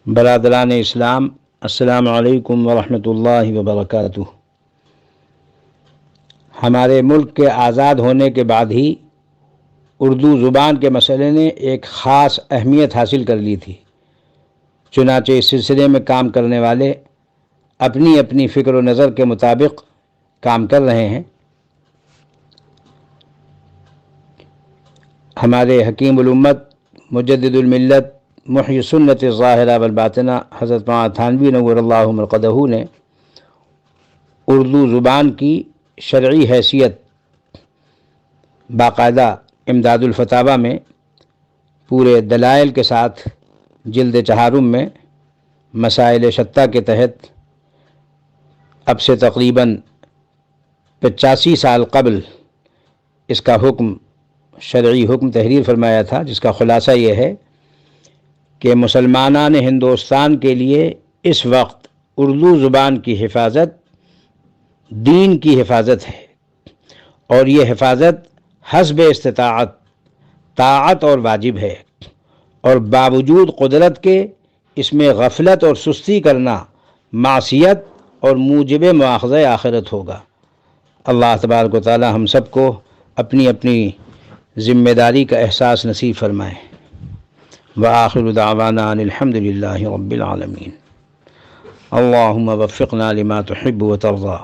برادران اسلام، السلام علیکم ورحمۃ اللہ وبرکاتہ۔ ہمارے ملک کے آزاد ہونے کے بعد ہی اردو زبان کے مسئلے نے ایک خاص اہمیت حاصل کر لی تھی۔ چنانچہ اس سلسلے میں کام کرنے والے اپنی اپنی فکر و نظر کے مطابق کام کر رہے ہیں۔ ہمارے حکیم الامت، مجدد الملت، محی سنت الظاہرہ والباطنہ حضرت مولانا تھانوی نور اللہ مرقدہ نے اردو زبان کی شرعی حیثیت باقاعدہ امداد الفتاویٰ میں پورے دلائل کے ساتھ جلد چہارم میں مسائل شتیٰ کے تحت اب سے تقریباً 85 سال قبل اس کا شرعی حکم تحریر فرمایا تھا، جس کا خلاصہ یہ ہے کہ مسلمانان ہندوستان کے لیے اس وقت اردو زبان کی حفاظت دین کی حفاظت ہے، اور یہ حفاظت حسب استطاعت، طاعت اور واجب ہے، اور باوجود قدرت کے اس میں غفلت اور سستی کرنا معصیت اور موجب مواخذہ آخرت ہوگا۔ اللہ تبارک و تعالی ہم سب کو اپنی اپنی ذمہ داری کا احساس نصیب فرمائے۔ وآخر دعوانا ان الحمد للہ رب العالمین۔ اللہم وفقنا لما تحب وترضى۔